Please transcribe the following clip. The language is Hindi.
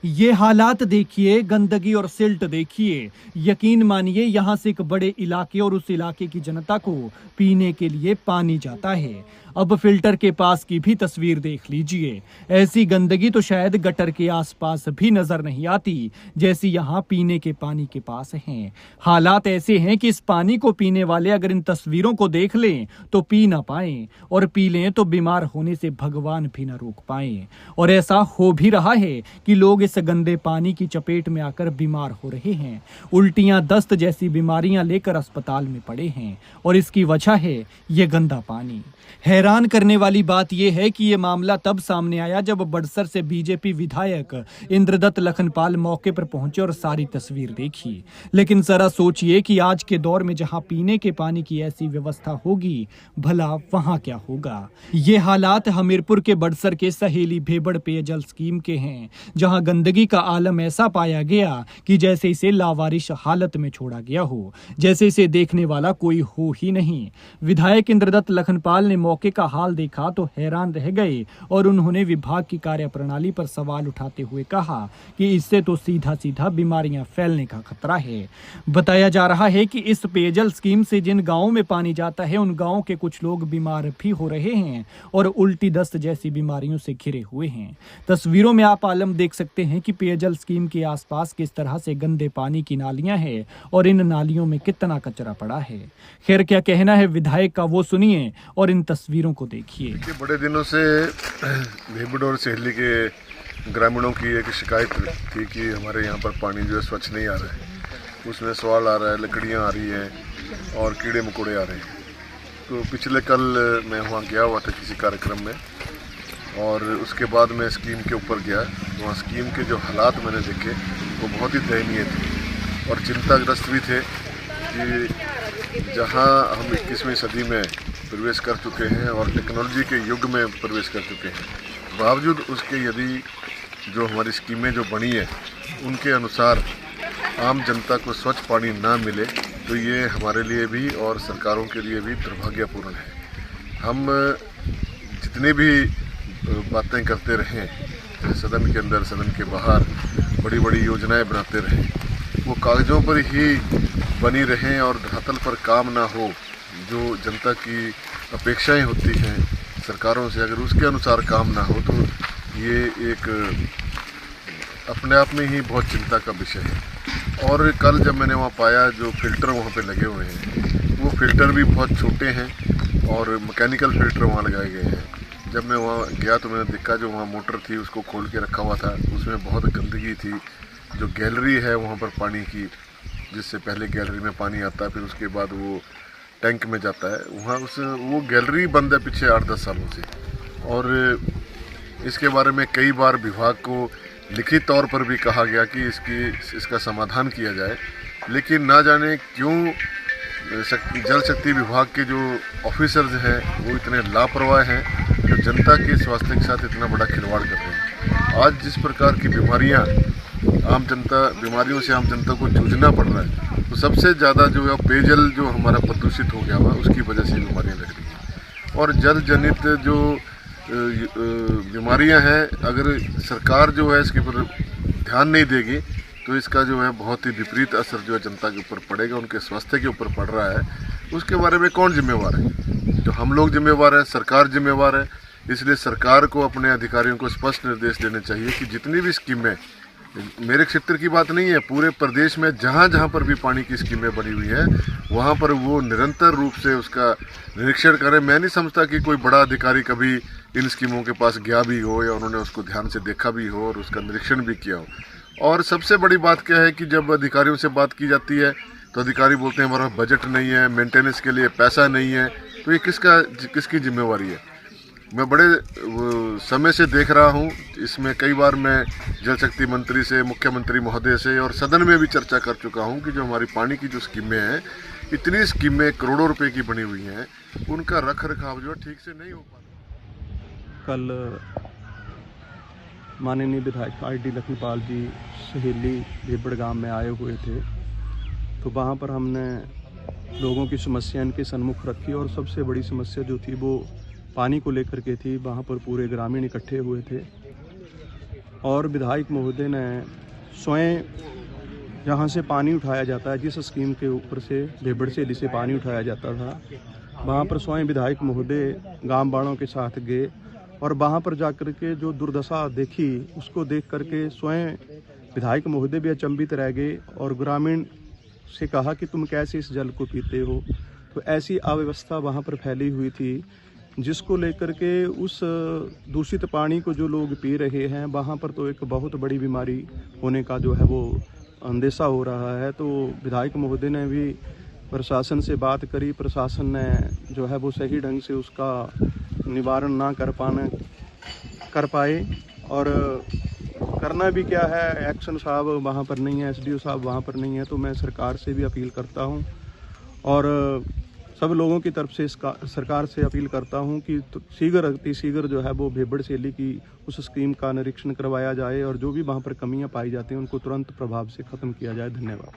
ये हालात देखिए, गंदगी और सिल्ट देखिए। यकीन मानिए, यहाँ से एक बड़े इलाके और उस इलाके की जनता को पीने के लिए पानी जाता है। अब फिल्टर के पास की भी तस्वीर देख लीजिए। ऐसी गंदगी तो शायद गटर के आसपास भी नजर नहीं आती, जैसी यहाँ पीने के पानी के पास है। हालात ऐसे हैं कि इस पानी को पीने वाले अगर इन तस्वीरों को देख लें तो पी ना पाए, और पी लें तो बीमार होने से भगवान भी ना रोक पाए। और ऐसा हो भी रहा है कि लोग इस गंदे पानी की चपेट में आकर बीमार हो रहे हैं। उल्टियां, दस्त जैसी बीमारियां लेकर अस्पताल में पड़े हैं, और इसकी वजह है ये गंदा पानी। हैरान करने वाली बात यह है कि यह मामला तब सामने आया जब बड़सर से बीजेपी विधायक इंद्रदत्त लखनपाल मौके पर पहुंचे और सारी तस्वीर देखी। लेकिन जरा सोचिए कि आज के दौर में जहां पीने के पानी की ऐसी व्यवस्था होगी, भला वहां क्या होगा। ये हालात हमीरपुर के बड़सर के सहेली भेबड़ पेयजल स्कीम के हैं, जहां गंदगी का आलम ऐसा पाया गया कि जैसे इसे लावारिश हालत में छोड़ा गया हो, जैसे इसे देखने वाला कोई हो ही नहीं। विधायक इंद्रदत्त लखनपाल ने मौके का हाल देखा तो हैरान रह गए, और उन्होंने विभाग की कार्यप्रणाली पर सवाल उठाते हुए कहा कि इससे तो सीधा सीधा बीमारियां फैलने का खतरा है। बताया जा रहा है कि इस पेयजल स्कीम से जिन गांवों में पानी जाता है, उन गांवों के कुछ लोग बीमार भी हो रहे हैं और उल्टी, दस्त जैसी बीमारियों से घिरे हुए हैं। तस्वीरों में आप आलम देख सकते हैं कि पेयजल स्कीम के आसपास किस तरह से गंदे पानी की नालियां हैं, और इन नालियों में कितना कचरा पड़ा है। खैर, क्या कहना है विधायक का वो सुनिए और इन तस्वीरों को देखिए। बड़े दिनों से भेबड़ और सहेली के ग्रामीणों की एक शिकायत थी कि हमारे यहाँ पर पानी जो है स्वच्छ नहीं आ रहा है। उसमें सवाल आ रहा है, लकड़ियाँ आ रही हैं और कीड़े मकोड़े आ रहे हैं। तो पिछले कल मैं वहाँ गया हुआ था किसी कार्यक्रम में, और उसके बाद मैं स्कीम के ऊपर गया। वहाँ स्कीम के जो हालात मैंने देखे वो बहुत ही दयनीय थे और चिंताग्रस्त भी थे कि जहाँ हम 21वीं सदी में प्रवेश कर चुके हैं और टेक्नोलॉजी के युग में प्रवेश कर चुके हैं, बावजूद उसके यदि जो हमारी स्कीमें जो बनी है उनके अनुसार आम जनता को स्वच्छ पानी ना मिले, तो ये हमारे लिए भी और सरकारों के लिए भी दुर्भाग्यपूर्ण है। हम जितनी भी बातें करते रहें सदन के अंदर, सदन के बाहर, बड़ी बड़ी योजनाएं बनाते रहें, वो कागज़ों पर ही बनी रहें और धरातल पर काम ना हो। जो जनता की अपेक्षाएं होती हैं सरकारों से, अगर उसके अनुसार काम ना हो तो ये एक अपने आप में ही बहुत चिंता का विषय है। और कल जब मैंने वहाँ पाया जो फ़िल्टर वहाँ पे लगे हुए हैं, वो फ़िल्टर भी बहुत छोटे हैं और मैकेनिकल फ़िल्टर वहाँ लगाए गए हैं। जब मैं वहाँ गया तो मैंने देखा जो वहाँ मोटर थी उसको खोल के रखा हुआ था, उसमें बहुत गंदगी थी। जो गैलरी है वहाँ पर पानी की, जिससे पहले गैलरी में पानी आता है, फिर उसके बाद वो टैंक में जाता है, वहाँ वो गैलरी बंद है पिछले 8-10 सालों से। और इसके बारे में कई बार विभाग को लिखित तौर पर भी कहा गया कि इसका समाधान किया जाए, लेकिन ना जाने क्यों जल शक्ति विभाग के जो ऑफिसर्स हैं वो इतने लापरवाह हैं, जो जनता के स्वास्थ्य के साथ इतना बड़ा खिलवाड़ कर रहे हैं। आज जिस प्रकार की बीमारियों से आम जनता को जूझना पड़ रहा है, तो सबसे ज़्यादा जो है पेयजल जो हमारा प्रदूषित हो गया हुआ, उसकी वजह से बीमारियाँ लग रही हैं। और जल जनित जो बीमारियां हैं, अगर सरकार जो है इसके ऊपर ध्यान नहीं देगी तो इसका जो है बहुत ही विपरीत असर जो है जनता के ऊपर पड़ेगा, उनके स्वास्थ्य के ऊपर पड़ रहा है। उसके बारे में कौन जिम्मेवार है? जो हम लोग जिम्मेवार हैं, सरकार जिम्मेवार है। इसलिए सरकार को अपने अधिकारियों को स्पष्ट निर्देश देने चाहिए कि जितनी भी स्कीमें, मेरे क्षेत्र की बात नहीं है, पूरे प्रदेश में जहाँ जहाँ पर भी पानी की स्कीमें बनी हुई हैं वहाँ पर वो निरंतर रूप से उसका निरीक्षण करें। मैं नहीं समझता कि कोई बड़ा अधिकारी कभी इन स्कीमों के पास गया भी हो या उन्होंने उसको ध्यान से देखा भी हो और उसका निरीक्षण भी किया हो। और सबसे बड़ी बात क्या है कि जब अधिकारियों से बात की जाती है तो अधिकारी बोलते हैं हमारा बजट नहीं है, मेंटेनेंस के लिए पैसा नहीं है। तो ये किसकी जिम्मेवारी है? मैं बड़े समय से देख रहा हूँ, इसमें कई बार मैं जल शक्ति मंत्री से, मुख्यमंत्री महोदय से और सदन में भी चर्चा कर चुका हूँ कि जो हमारी पानी की जो स्कीमें हैं, इतनी स्कीमें करोड़ों रुपए की बनी हुई हैं, उनका रख रखाव जो है ठीक से नहीं हो पाता। कल माननीय विधायक आर.डी. लखनपाल जी सहेली भेबड़ गाँव में आए हुए थे, तो वहाँ पर हमने लोगों की समस्या इनके सन्मुख रखी, और सबसे बड़ी समस्या जो थी वो पानी को लेकर के थी। वहाँ पर पूरे ग्रामीण इकट्ठे हुए थे और विधायक महोदय ने स्वयं जहाँ से पानी उठाया जाता है, जिस स्कीम के ऊपर से भेबड़ सहेली से पानी उठाया जाता था, वहाँ पर स्वयं विधायक महोदय गांव वालों के साथ गए और वहाँ पर जाकर के जो दुर्दशा देखी उसको देख करके स्वयं विधायक महोदय भी अचंभित रह गए और ग्रामीण से कहा कि तुम कैसे इस जल को पीते हो। तो ऐसी अव्यवस्था वहाँ पर फैली हुई थी, जिसको लेकर के उस दूषित पानी को जो लोग पी रहे हैं वहाँ पर तो एक बहुत बड़ी बीमारी होने का जो है वो अंदेशा हो रहा है। तो विधायक महोदय ने भी प्रशासन से बात करी, प्रशासन ने जो है वो सही ढंग से उसका निवारण ना कर पाए और करना भी क्या है, एक्शन साहब वहाँ पर नहीं है, एसडीओ साहब वहाँ पर नहीं है। तो मैं सरकार से भी अपील करता हूँ और सब लोगों की तरफ से सरकार से अपील करता हूँ कि अतिशीघ्र जो है वो भेबड़ सहेली की उस स्कीम का निरीक्षण करवाया जाए और जो भी वहाँ पर कमियाँ पाई जाती हैं उनको तुरंत प्रभाव से ख़त्म किया जाए। धन्यवाद।